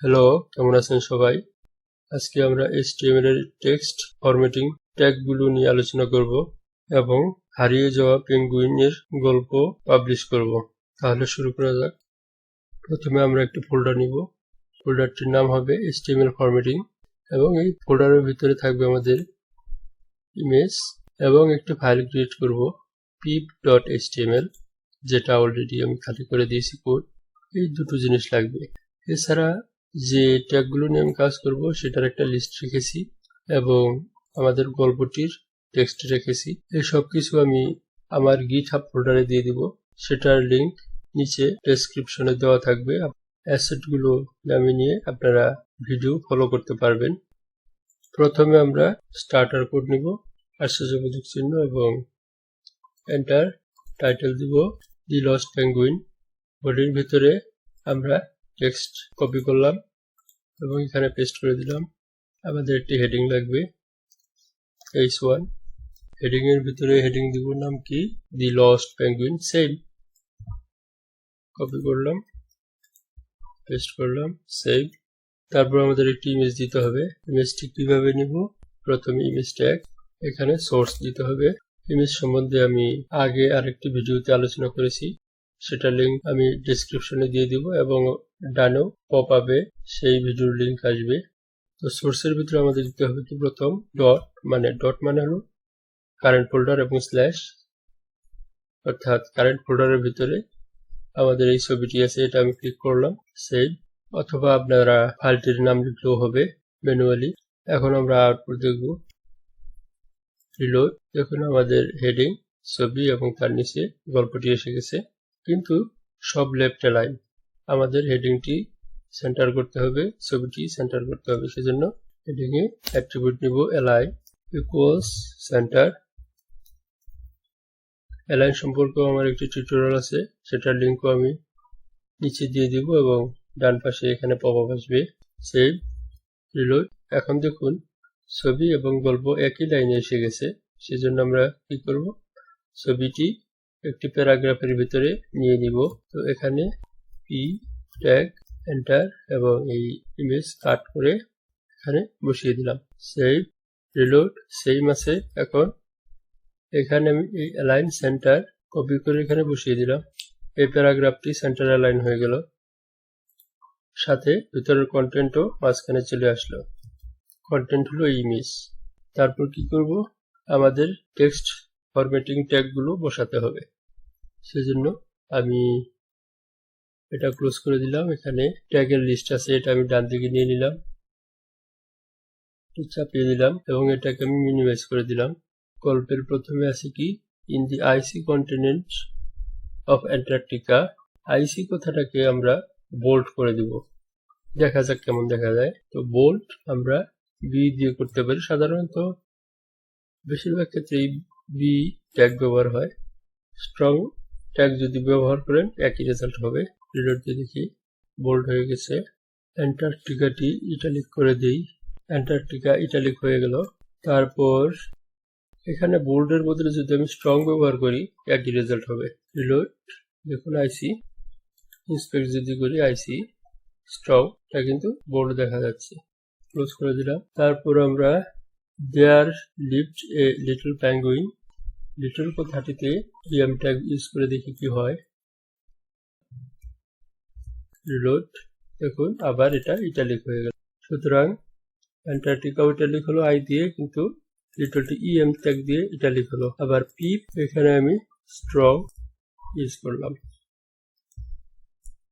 Hello, কেমন আছেন সবাই? আজকে আমরা HTML এর টেক্সট ফরম্যাটিং ট্যাগগুলো নিয়ে আলোচনা করব এবং হারিয়ে যাওয়া পেঙ্গুইনের গল্প পাবলিশ করব। তাহলে শুরু করা যাক। প্রথমে আমরা একটি ফোল্ডার নিব। ফোল্ডারটির নাম হবে HTML ফরম্যাটিং এবং এই ফোল্ডারের ভিতরে থাকবে আমাদের ইমেজ এবং একটি ফাইল ক্রিয়েট করব pip.html, যেটা অলরেডি আমি খালি করে দিয়েছি কোড। এই দুটো জিনিস লাগবে। এছাড়া যে ট্যাগগুলো নিয়ে আমি কাজ করব সেটার একটা লিস্ট রেখেছি এবং আমাদের গল্পটির টেক্সট রেখেছি। এই সব কিছু আমি আমার গিটহাব ফোল্ডারে দিয়ে দিব। সেটার লিংক নিচে ডেসক্রিপশনে দেওয়া থাকবে। অ্যাসেটগুলো নামিয়ে নিয়ে আপনারা ভিডিও ফলো করতে পারবেন। প্রথমে আমরা স্টার্টার কোড নিব, আশ্চর্যবোধক চিহ্ন এবং এন্টার। টাইটেল দিব দি লস্ট পেঙ্গুইন। বডির ভিতরে আমরা টেক্সট কপি করলাম এবং এখানে পেস্ট করে দিলাম। আমাদের একটি হেডিং লাগবে h1। হেডিং এর ভিতরে হেডিং দিব নাম কি, দি লস্ট পেঙ্গুইন। সেম কপি করলাম, পেস্ট করলাম, সেভ। তারপর আমাদের একটি ইমেজ দিতে হবে। ইমেজটি কিভাবে নিব? প্রথমে ইমেজ ট্যাগ, এখানে সোর্স দিতে হবে। ইমেজ সম্বন্ধে আমি আগে আরেকটি ভিডিওতে আলোচনা করেছি, সেটা লিংক আমি ডেসক্রিপশনে দিয়ে দিব এবং ডানেও পপ আপে সেই ভিডিওর লিংক আসবে। তো সোর্সের ভিতরে আমাদের দিতে হবে কি, প্রথম ডট মানে হলো কারেন্ট ফোল্ডার এবং স্ল্যাশ, অর্থাৎ কারেন্ট ফোল্ডারের ভিতরে আমাদের এই ছবিটি আছে, এটা আমি ক্লিক করলাম, সেভ। অথবা আপনারা ফাইলটির নাম লিখলেও হবে ম্যানুয়ালি। এখন আমরা আউটপুট দেখব, রিলোড। দেখুন আমাদের হেডিং, ছবি এবং তার নিচে গল্পটি এসে গেছে, কিন্তু সব লেফট অ্যালাইন। আমাদের হেডিংটি সেন্টার করতে হবে, ছবিটি সেন্টার করতে হবে। সেজন্য হেডিং এ অ্যাট্রিবিউট নিব অ্যালাইন ইকুয়ালস সেন্টার। অ্যালাইন সম্পর্কেও আমার একটি টিউটোরিয়াল আছে, সেটার লিঙ্কও আমি নিচে দিয়ে দিব এবং ডান পাশে এখানে পপ আপ আসবে। Save, reload. এখন দেখুন ছবি এবং গল্প একই লাইনে এসে গেছে। সেজন্য আমরা কি করব, ছবিটি একটি প্যারাগ্রাফের ভিতরে নিয়ে নিব। তো এখানে পি ট্যাগ, এন্টার এবং এই ইমেজ কাট করে এখানে বসিয়ে দিলাম। Save, reload. সেম আছে। এখন এখানে আমি এই অ্যালাইন সেন্টার কপি করে এখানে বসিয়ে দিলাম। এই প্যারাগ্রাফটি সেন্টার অ্যালাইন হয়ে গেল, সাথে ভিতরের কন্টেন্টও মাঝখানে চলে আসলো। কন্টেন্ট হলো ইমেজ। তারপর কি করব, আমাদের টেক্সট ফরম্যাটিং ট্যাগগুলো বসাতে হবে। সেজন্য আমি এটা ক্লোজ করে দিলাম। এখানে ট্যাগের লিস্ট আছে, এটা আমি ডান দিকে নিয়ে নিলাম, চাপিয়ে দিলাম এবং এটাকে আমি মিনিমাইজ করে দিলাম। গল্পের প্রথমে আছে কি, in the icy continent of Antarctica. Icy কথাটাকে আমরা বোল্ড করে দিব, দেখা যাক কেমন দেখা যায়। তো বোল্ড আমরা বি দিয়ে করতে পারি, সাধারণত বেশিরভাগ ক্ষেত্রেই বি ট্যাগ ব্যবহার হয়। স্ট্রং ট্যাগ যদি ব্যবহার করেন একই রেজাল্ট হবে। রিলোড দিয়ে দেখি, বোল্ড হয়ে গেছে। অ্যান্টার্কটিকাটি ইটালিক করে দেই, অ্যান্টার্কটিকা ইটালিক হয়ে গেল। তারপর এখানে বোল্ডের বদলে যদি আমি স্ট্রং ব্যবহার করি একই রেজাল্ট হবে। রিলোড, দেখুন আইসি, ইন্সপেক্ট যদি করি আইসি স্ট্রং, টা কিন্তু বোল্ড দেখা যাচ্ছে। ক্লোজ করে দিলাম। তারপর আমরা there lived a little penguin, little কথাটিতে আমি ট্যাগ ইউজ করে দেখি কি হয়। রিলোড, দেখুন আবার এটা ইটালিক হয়ে গেল। সুতরাং অ্যান্টার্কটিকাও ইটালিক হলো আই দিয়ে, কিন্তু লিটলটি ইএম ট্যাগ দিয়ে ইটালিক হলো। আবার পিপ, এখানে আমি স্ট্রং ইউজ করলাম।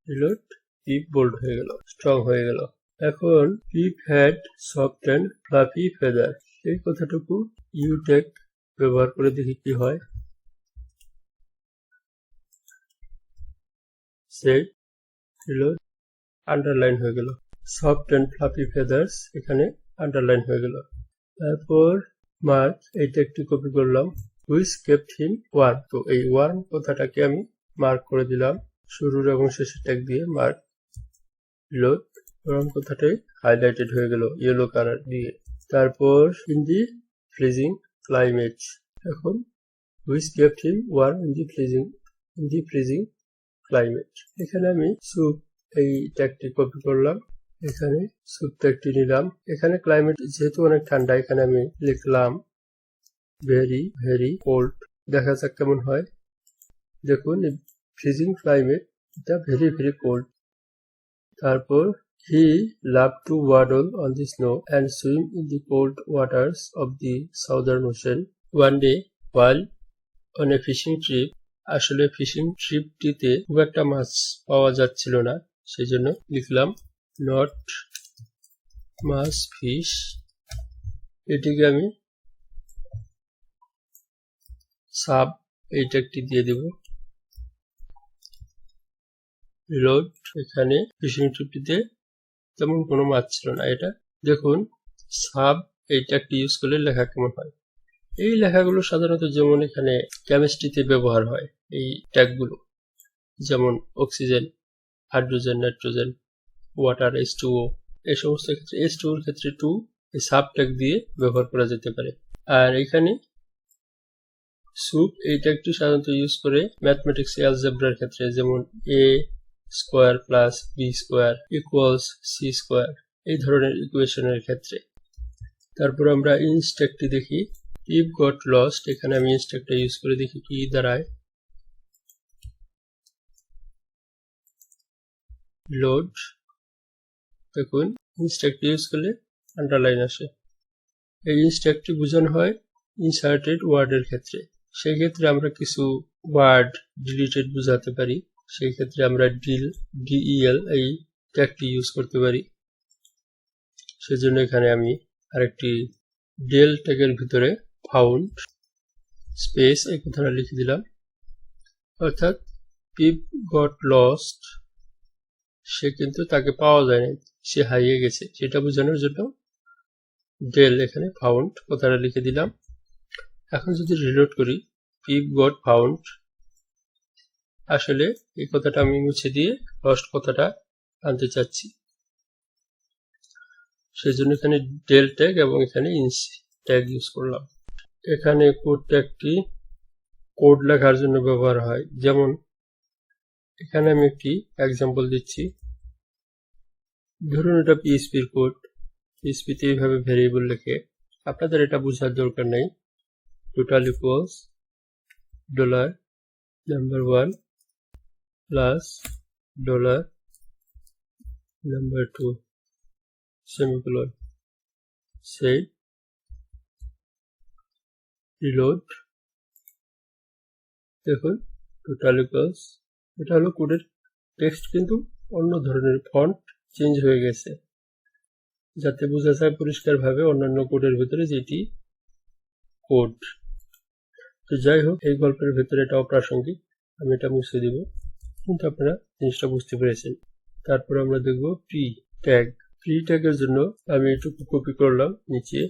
রিলোড, পিপ বোল্ড হয়ে গেল, স্ট্রং হয়ে গেল। এখন Pip had soft and fluffy feather, এই কথাটুকু ইউ ট্যাগ ব্যবহার করে দেখি কি হয়। সেভ, রিলোড, আন্ডারলাইন হয়ে গেল। সফট অ্যান্ড ফ্লাফি ফেদার্স এখানে আন্ডারলাইন হয়ে গেল। তারপর মার্ক, এইটা একটু কপি করলাম, হুইচ কেপ্ট হিম ওয়ার্ম। তো এই ওয়ার্ম কথাটাকে আমি মার্ক করে দিলাম শুরুর এবং শেষের ট্যাগ দিয়ে, মার্ক। রিলোড, ওয়ার্ম কথাটাই হাইলাইটেড হয়ে গেল ইয়েলো কালার দিয়ে। তারপর ইন দি ফ্রিজিং ক্লাইমেট, এখন which kept him warm in the freezing climate. এখানে আমি সুপ এই ট্যাগটি কপি করলাম এখানে স্যুপ ট্যাগটি নিলাম। এখানে ক্লাইমেট যেহেতু অনেক ঠান্ডা, এখানে আমি লিখলাম ভেরি ভেরি কোল্ড। দেখা যাক কেমন হয়। দেখুন ফ্রিজিং ক্লাইমেট, এটা ভেরি ভেরি কোল্ড। তারপর he loved to waddle on the snow and swim in the cold waters of the southern ocean. One day while on a fishing trip, আসলে fishing ট্রিপটিতে খুব একটা মাছ পাওয়া যাচ্ছিল না, সেজন্য লিখলাম নট মাছ ফিশ। এটিকে আমি সাব এই ট্যাগটি দিয়ে দেব। রিলোড। এখানে ফিশিং ট্রিপটিতে তেমন কোনো মাছ ছিল না। এটা দেখুন সাব এই ট্যাগটি ইউজ করলে লেখা কেমন হয়। এই লেখাগুলো সাধারণত যেমন এখানে কেমিস্ট্রিতে ব্যবহার হয়, এই ট্যাগগুলো যেমন oxygen, hydrogen, nitrogen, water, H2O, এই সমস্ত ক্ষেত্রে H2O এর ক্ষেত্রে 2 এই সাব ট্যাগ দিয়ে ব্যবহার করা যেতে পারে। আর এখানে স্যুপ এই ট্যাগটি সাধারণত ইউজ করে ম্যাথমেটিক্স অ্যালজেব্রার ক্ষেত্রে, যেমন a square plus b square equals c square, এই ধরনের ইকুয়েশনের ক্ষেত্রে। তারপর আমরা ইনস ট্যাগটি দেখি। if got lost, এখানে আমি ইনস ট্যাগটা ইউজ করে দেখি কি দাঁড়ায়। লোড। দেখুন ইনস ট্যাগটি ইউজ করলে আন্ডারলাইন আসে। এই ইনস ট্যাগটি বোঝানো হয় ইনসার্টেড ওয়ার্ডের ক্ষেত্রে। সেই ক্ষেত্রে আমরা কিছু ওয়ার্ড ডিলিটেড বোঝাতে পারি, সেই ক্ষেত্রে আমরা del এই ট্যাগটি ইউজ করতে পারি। সেজন্য এখানে আমি আরেকটি del ট্যাগের ভিতরে ফাউন্ড স্পেস এই কথাটা লিখে দিলাম। অর্থাৎ পিপ গট লস্ট, সে কিন্তু তাকে পাওয়া যায়নি, সে হারিয়ে গেছে, সেটা বোঝানোর জন্য del এখানে ফাউন্ড কথাটা লিখে দিলাম। এখন যদি রিলোড করি, পিপ গট ফাউন্ড, আসলে এই কথাটা আমি মুছে দিয়ে লস্ট কথাটা আনতে চাচ্ছি, সেজন্য এখানে del ট্যাগ এবং এখানে ইনস ট্যাগ ইউজ করলাম। এখানে কোড ট্যাগটি কোড লেখার জন্য ব্যবহার হয়। যেমন এখানে আমি একটি এক্সাম্পল দিচ্ছি। ধরুন এটা পিএইচপির কোড, পিএইচপিতে এইভাবে ভেরিয়েবল লেখে। আপনাদের এটা বোঝার দরকার নেই। Total equals dollar number 1 plus dollar number 2 semicolon, save, reload. দেখুন টোটাল ইকুয়ালস, এটা হলো কোডের টেক্সট, কিন্তু অন্য ধরনের ফন্ট চেঞ্জ হয়ে গেছে, যাতে বোঝা যায় পরিষ্কারভাবে অন্যান্য কোডের ভিতরে যেটি কোড। তো যাই হোক, এই গল্পের ভিতরে এটা অপ্রাসঙ্গিক, আমি এটা মুছে দিব, কিন্তু আপনারা জিনিসটা বুঝতে পেরেছেন। তারপর আমরা দেখব প্রি ট্যাগ। প্রি ট্যাগের জন্য আমি এটুকু কপি করলাম নিচে,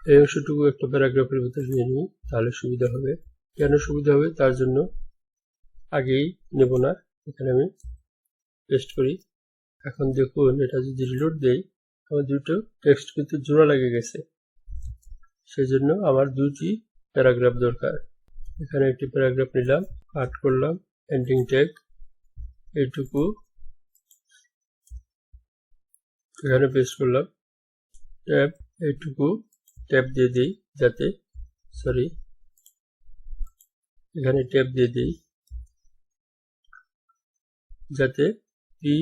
এই অংশটুকু একটা প্যারাগ্রাফের ভিতরে নিয়ে নিই, তাহলে সুবিধা হবে। কেন সুবিধা হবে তার জন্য আগেই নেব না, এখানে আমি পেস্ট করি। এখন দেখুন এটা যদি রিলোড দেই, আমার দুটো টেক্সট কিন্তু জোড়া লেগে গেছে, সেজন্য আমার দুটি প্যারাগ্রাফ দরকার। এখানে একটি প্যারাগ্রাফ নিলাম, কাট করলাম, এন্ডিং ট্যাগ এইটুকু এখানে পেস্ট করলাম, ট্যাব এইটুকু ট্যাব দিয়ে দিই, যাতে এখানে ট্যাব দিয়ে দিই যাতে পি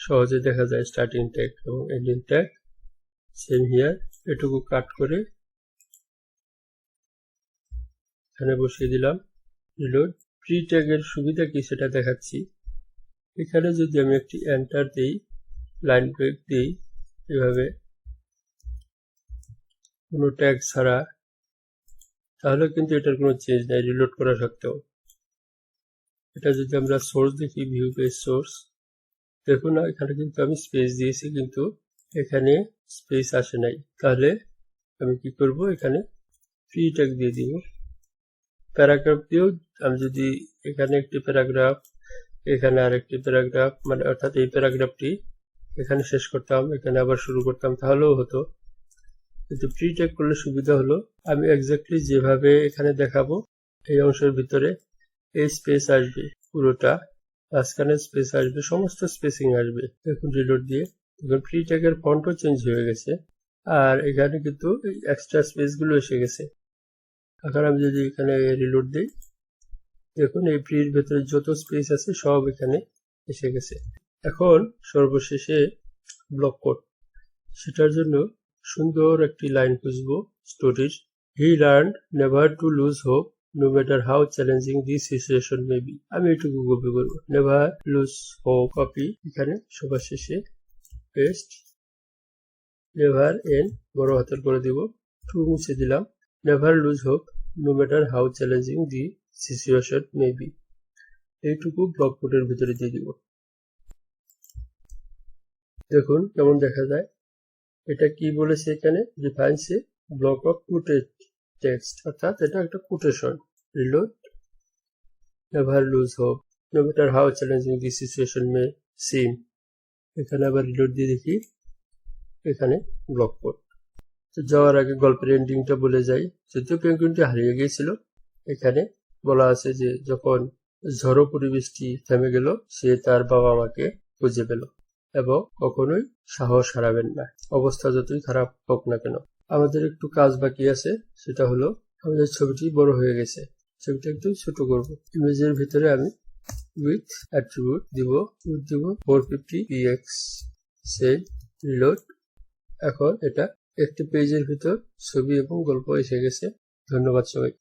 সহজে দেখা যায়, স্টার্টিং ট্যাগ এবং এন্ডিং ট্যাগ। সেম হিয়ার, এটুকু কাট করে এখানে বসিয়ে দিলাম। রিলোড। প্রি ট্যাগের সুবিধা কি সেটা দেখাচ্ছি। এখানে যদি আমি একটি এন্টার দিই, লাইন ব্রেক দিই, এভাবে কোনো ট্যাগ ছাড়া, তাহলে কিন্তু এটার কোনো চেঞ্জ নাই রিলোড করা সত্ত্বেও। এটা যদি আমরা সোর্স দেখি, ভিউ পেজ সোর্স, দেখুন না এখানে কিন্তু আমি স্পেস দিয়েছি, কিন্তু এখানে স্পেস আসে নাই। তাহলে আমি কি করব, এখানে প্রি ট্যাগ দিয়ে দিব। প্যারাগ্রাফ দিয়েও আমি যদি এখানে একটি প্যারাগ্রাফ, এখানে আরেকটি প্যারাগ্রাফ, মানে অর্থাৎ এই প্যারাগ্রাফটি এখানে শেষ করতাম, এখানে আবার শুরু করতাম, তাহলেও হতো। কিন্তু প্রি ট্যাগ করলে সুবিধা হলো আমি এক্স্যাক্টলি যেভাবে এখানে দেখাবো, এই অংশের ভিতরে এই স্পেস আসবে পুরোটা, মাঝখানে স্পেস আসবে, সমস্ত স্পেসিং আসবে। দেখুন রিলোড দিয়ে এখন ফ্রি ট্যাগের ফন্টও চেঞ্জ হয়ে গেছে, আর এখানে কিন্তু এক্সট্রা স্পেস গুলো এসে গেছে। এখন আমি যদি এখানে রিলোড দিই, দেখুন এই ফ্রির ভেতরে যত স্পেস আছে সব এখানে এসে গেছে। এখন সর্বশেষে ব্লক কোড, সেটার জন্য সুন্দর একটি লাইন খুঁজবো স্টোরির। He learned never to lose hope no matter how challenging this situation may be। আমি এটুকু কপি করব, নেভার লুজ হোপ, কপি, এখানে সবার শেষে পেস্ট, নেভার এন বড় হাতের করে দিব, টু মুছে দিলাম, never lose hope no matter how challenging the situation may be। এইটুকু ব্লক কোডের ভিতরে দিয়ে দিব। দেখুন কেমন দেখা যায়। এটা কি বলেছে এখানে, defines a block of quoted text, অর্থাৎ এটা একটা quotation. Reload, never lose hope no matter how challenging the situation may seem। এখানে আবার রিলোড দিয়ে দেখি, এখানে ব্লক কোড। তো যাওয়ার আগে গল্পের এন্ডিংটা বলে যাই। যদিও পেঙ্গুইনটি হারিয়ে গিয়েছিল, এখানে বলা আছে যে যখন ঝড়ো পরিবেশটি থেমে গেল, সে তার বাবা মাকে খুঁজে পেল এবং কখনোই সাহস হারাবেন না, অবস্থা যতই খারাপ হোক না কেন। আমাদের একটু কাজ বাকি আছে, সেটা হলো আমাদের ছবিটি বড় হয়ে গেছে, ছবিটা একটু ছোট করব। ইমেজের ভিতরে আমি উইথ অ্যাট্রিবিউট দিব 450 px, সেভ, রিলোড। এখন এটা একটি পেজের ভিতর ছবি এবং গল্প এসে গেছে। ধন্যবাদ সবাই।